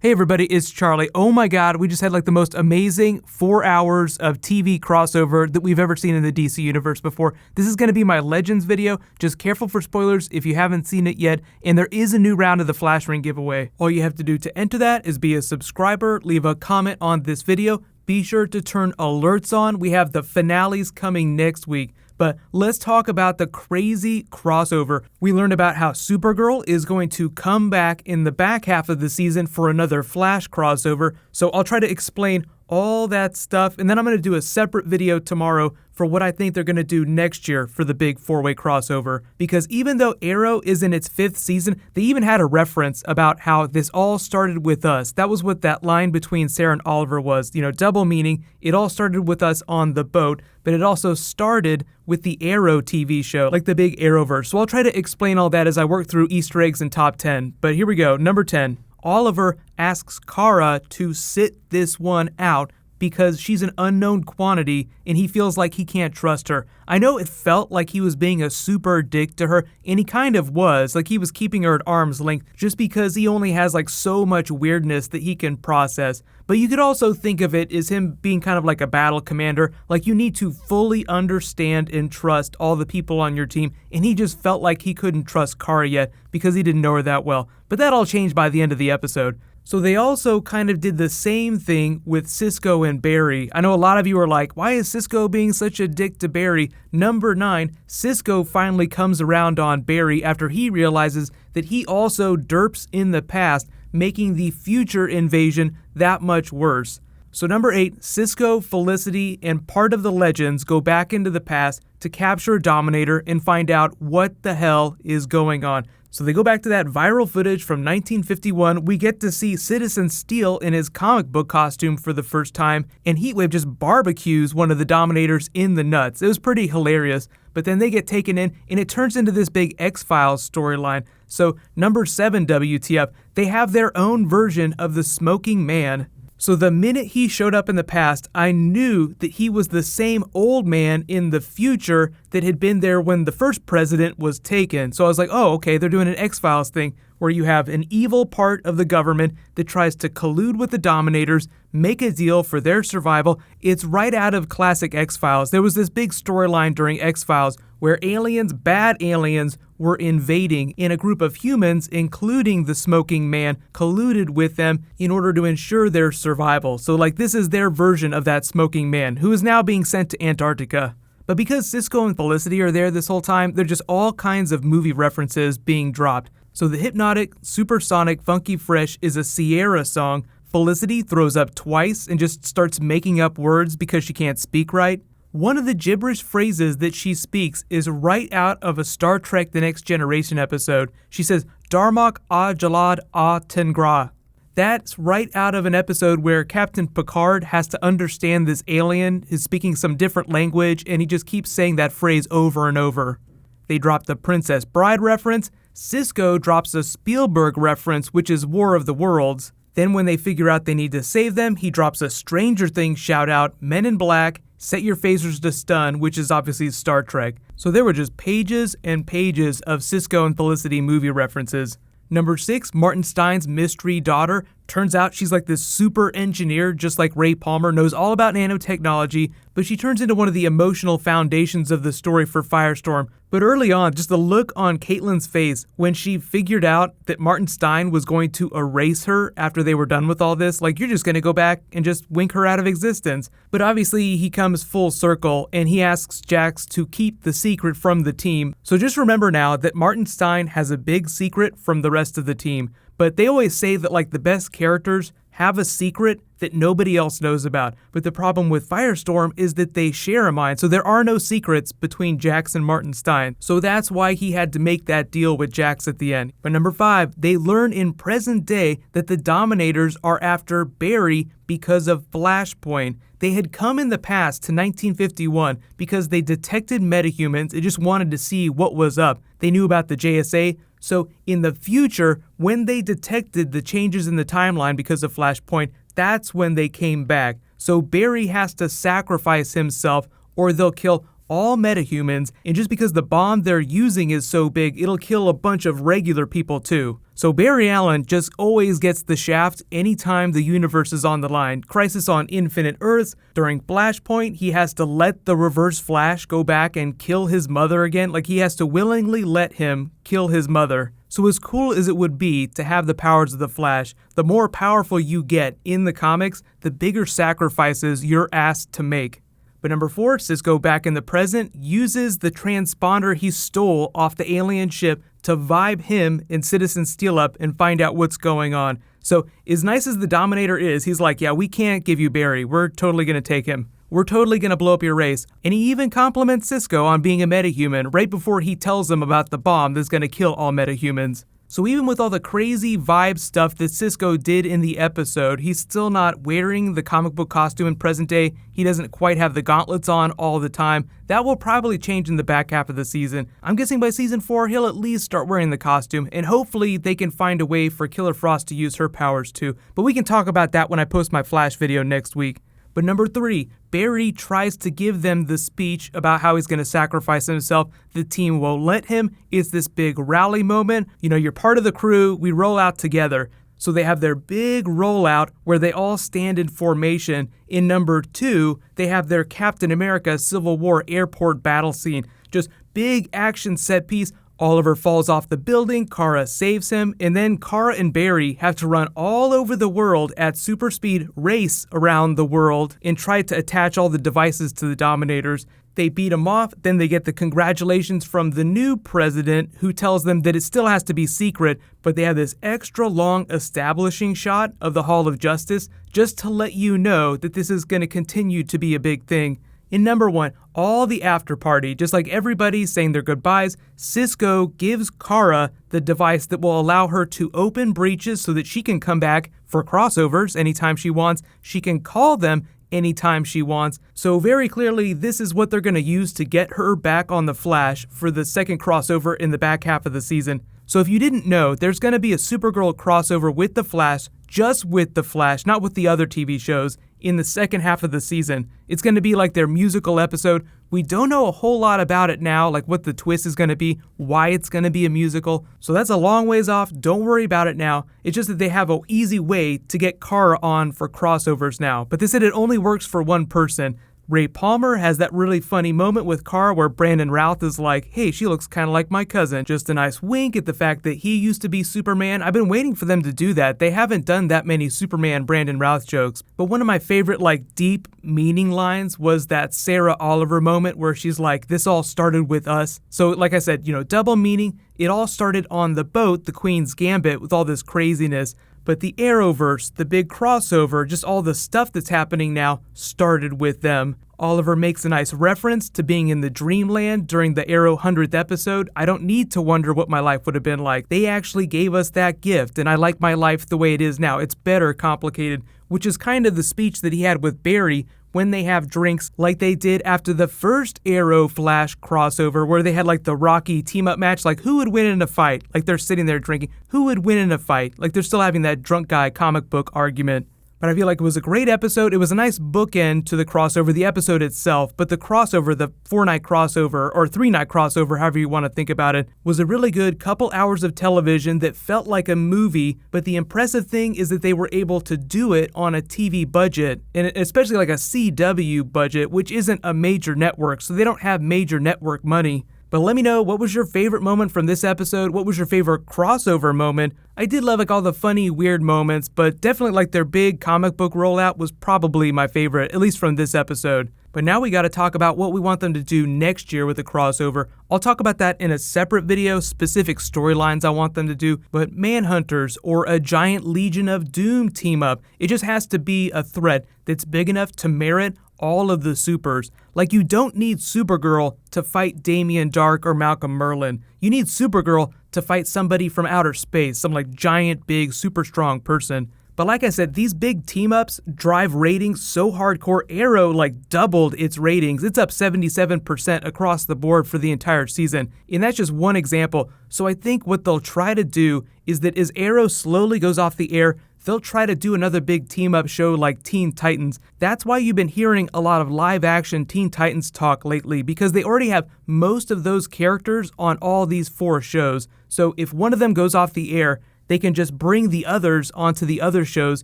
Hey everybody, it's Charlie. Oh my god, we just had like the most amazing 4 hours of TV crossover that we've ever seen in the DC universe before. This is going to be my Legends video. Just careful for spoilers if you haven't seen it yet, and there is a new round of the Flash Ring giveaway. All you have to do to enter that is be a subscriber, leave a comment on this video, be sure to turn alerts on. We have the finales coming next week. But let's talk about the crazy crossover. We learned about how Supergirl is going to come back in the back half of the season for another Flash crossover. So I'll try to explain all that stuff, and then I'm going to do a separate video tomorrow for what I think they're going to do next year for the big four-way crossover. Because even though Arrow is in its 5th season, they even had a reference about how this all started with us. That was what that line between Sarah and Oliver was, double meaning. It all started with us on the boat, but it also started with the Arrow TV show, like the big Arrowverse. So I'll try to explain all that as I work through Easter eggs and top 10. But here we go, number 10. Oliver asks Kara to sit this one out because she's an unknown quantity and he feels like he can't trust her. I know it felt like he was being a super dick to her, and he kind of was, like he was keeping her at arm's length just because he only has like so much weirdness that he can process. But you could also think of it as him being kind of like a battle commander, like you need to fully understand and trust all the people on your team, and he just felt like he couldn't trust Kara yet because he didn't know her that well. But that all changed by the end of the episode. So they also kind of did the same thing with Cisco and Barry. I know a lot of you are like, why is Cisco being such a dick to Barry? Number 9, Cisco finally comes around on Barry after he realizes that he also derps in the past, making the future invasion that much worse. So number 8, Cisco, Felicity, and part of the Legends go back into the past to capture Dominator and find out what the hell is going on. So they go back to that viral footage from 1951. We get to see Citizen Steel in his comic book costume for the first time, and Heatwave just barbecues one of the Dominators in the nuts. It was pretty hilarious, but then they get taken in, and it turns into this big X-Files storyline. So number 7, WTF, they have their own version of the Smoking Man. So the minute he showed up in the past, I knew that he was the same old man in the future that had been there when the first president was taken. So I was like, oh, okay, they're doing an X-Files thing where you have an evil part of the government that tries to collude with the Dominators, make a deal for their survival. It's right out of classic X-Files. There was this big storyline during X-Files where aliens, bad aliens, were invading, and a group of humans, including the Smoking Man, colluded with them in order to ensure their survival. So like this is their version of that Smoking Man, who is now being sent to Antarctica. But because Cisco and Felicity are there this whole time, there are just all kinds of movie references being dropped. So the hypnotic, supersonic, funky fresh is a Sierra song. Felicity throws up twice and just starts making up words because she can't speak right. One of the gibberish phrases that she speaks is right out of a Star Trek The Next Generation episode. She says, Darmok a Jalad a Tengra. That's right out of an episode where Captain Picard has to understand this alien is speaking some different language, and he just keeps saying that phrase over and over. They drop the Princess Bride reference. Cisco drops a Spielberg reference, which is War of the Worlds. Then when they figure out they need to save them, he drops a Stranger Things shout out, Men in Black, Set Your Phasers to Stun, which is obviously Star Trek. So there were just pages and pages of Cisco and Felicity movie references. Number 6, Martin Stein's mystery daughter. Turns out she's like this super engineer, just like Ray Palmer, knows all about nanotechnology, but she turns into one of the emotional foundations of the story for Firestorm. But early on, just the look on Caitlin's face when she figured out that Martin Stein was going to erase her after they were done with all this, like you're just going to go back and just wink her out of existence. But obviously he comes full circle and he asks Jax to keep the secret from the team. So just remember now that Martin Stein has a big secret from the rest of the team. But they always say that like the best characters have a secret that nobody else knows about. But the problem with Firestorm is that they share a mind. So there are no secrets between Jax and Martin Stein. So that's why he had to make that deal with Jax at the end. But number 5, they learn in present day that the Dominators are after Barry because of Flashpoint. They had come in the past to 1951 because they detected metahumans and just wanted to see what was up. They knew about the JSA. So in the future, when they detected the changes in the timeline because of Flashpoint, that's when they came back. So Barry has to sacrifice himself or they'll kill all metahumans, and just because the bomb they're using is so big, it'll kill a bunch of regular people too. So Barry Allen just always gets the shaft anytime the universe is on the line. Crisis on Infinite Earths, during Flashpoint, he has to let the Reverse Flash go back and kill his mother again. Like, he has to willingly let him kill his mother. So as cool as it would be to have the powers of the Flash, the more powerful you get in the comics, the bigger sacrifices you're asked to make. But number 4, Cisco back in the present uses the transponder he stole off the alien ship to vibe him and Citizen Steel up and find out what's going on. So as nice as the Dominator is, he's like, yeah, we can't give you Barry. We're totally going to take him. We're totally going to blow up your race. And he even compliments Cisco on being a metahuman right before he tells him about the bomb that's going to kill all metahumans. So even with all the crazy vibe stuff that Cisco did in the episode, he's still not wearing the comic book costume in present day. He doesn't quite have the gauntlets on all the time. That will probably change in the back half of the season. I'm guessing by season 4, he'll at least start wearing the costume, and hopefully they can find a way for Killer Frost to use her powers too. But we can talk about that when I post my Flash video next week. But number 3, Barry tries to give them the speech about how he's going to sacrifice himself. The team won't let him. It's this big rally moment. You know, you're part of the crew. We roll out together. So they have their big rollout where they all stand in formation. In number 2, they have their Captain America Civil War airport battle scene. Just big action set piece. Oliver falls off the building, Kara saves him, and then Kara and Barry have to run all over the world at super speed, race around the world, and try to attach all the devices to the Dominators. They beat him off, then they get the congratulations from the new president, who tells them that it still has to be secret, but they have this extra long establishing shot of the Hall of Justice, just to let you know that this is going to continue to be a big thing. In number 1, all the after party, just like everybody saying their goodbyes, Cisco gives Kara the device that will allow her to open breaches so that she can come back for crossovers anytime she wants. She can call them anytime she wants. So very clearly, this is what they're going to use to get her back on the Flash for the second crossover in the back half of the season. So if you didn't know, there's going to be a Supergirl crossover with the Flash, just with the Flash, not with the other TV shows, in the second half of the season. It's going to be like their musical episode. We don't know a whole lot about it now, like what the twist is going to be, why it's going to be a musical. So that's a long ways off. Don't worry about it now. It's just that they have an easy way to get Kara on for crossovers now. But they said it only works for one person. Ray Palmer has that really funny moment with Kara where Brandon Routh is like, hey, she looks kind of like my cousin. Just a nice wink at the fact that he used to be Superman. I've been waiting for them to do that. They haven't done that many Superman Brandon Routh jokes. But one of my favorite, deep meaning lines was that Sarah Oliver moment where she's like, this all started with us. So like I said, double meaning. It all started on the boat, the Queen's Gambit, with all this craziness. But the Arrowverse, the big crossover, just all the stuff that's happening now, started with them. Oliver makes a nice reference to being in the Dreamland during the Arrow 100th episode. I don't need to wonder what my life would have been like. They actually gave us that gift, and I like my life the way it is now. It's better complicated, which is kind of the speech that he had with Barry when they have drinks like they did after the first Arrow Flash crossover where they had the Rocky team-up match, who would win in a fight? They're sitting there drinking. Who would win in a fight? They're still having that drunk guy comic book argument. But I feel like it was a great episode. It was a nice bookend to the crossover, the episode itself, but the crossover, the 4-night crossover, or 3-night crossover, however you want to think about it, was a really good couple hours of television that felt like a movie, but the impressive thing is that they were able to do it on a TV budget, and especially a CW budget, which isn't a major network, so they don't have major network money. But let me know, what was your favorite moment from this episode? What was your favorite crossover moment? I did love all the funny, weird moments, but definitely their big comic book rollout was probably my favorite, at least from this episode. But now we gotta talk about what we want them to do next year with the crossover. I'll talk about that in a separate video, specific storylines I want them to do, but Manhunters or a giant Legion of Doom team up, it just has to be a threat that's big enough to merit all of the supers. You don't need Supergirl to fight Damian Dark or Malcolm Merlyn. You need Supergirl to fight somebody from outer space, some giant, big, super strong person. But like I said, these big team-ups drive ratings so hardcore. Arrow doubled its ratings. It's up 77% across the board for the entire season. And that's just one example. So I think what they'll try to do is that as Arrow slowly goes off the air, they'll try to do another big team-up show like Teen Titans. That's why you've been hearing a lot of live-action Teen Titans talk lately, because they already have most of those characters on all these 4 shows. So if one of them goes off the air, they can just bring the others onto the other shows,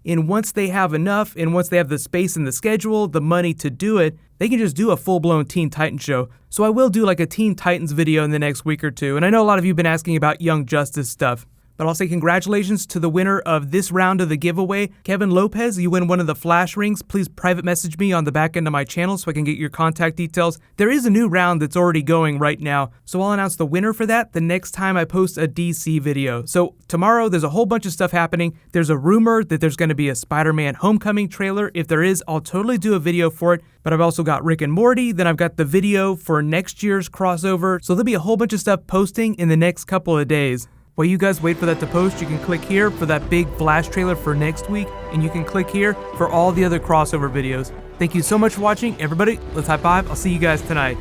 and once they have enough, and once they have the space in the schedule, the money to do it, they can just do a full-blown Teen Titans show. So I will do like a Teen Titans video in the next week or two, and I know a lot of you have been asking about Young Justice stuff. But I'll say congratulations to the winner of this round of the giveaway. Kevin Lopez, you win one of the flash rings. Please private message me on the back end of my channel so I can get your contact details. There is a new round that's already going right now, so I'll announce the winner for that the next time I post a DC video. So tomorrow, there's a whole bunch of stuff happening. There's a rumor that there's going to be a Spider-Man Homecoming trailer. If there is, I'll totally do a video for it. But I've also got Rick and Morty, then I've got the video for next year's crossover. So there'll be a whole bunch of stuff posting in the next couple of days. While you guys wait for that to post, you can click here for that big Flash trailer for next week, and you can click here for all the other crossover videos. Thank you so much for watching, everybody. Let's high five. I'll see you guys tonight.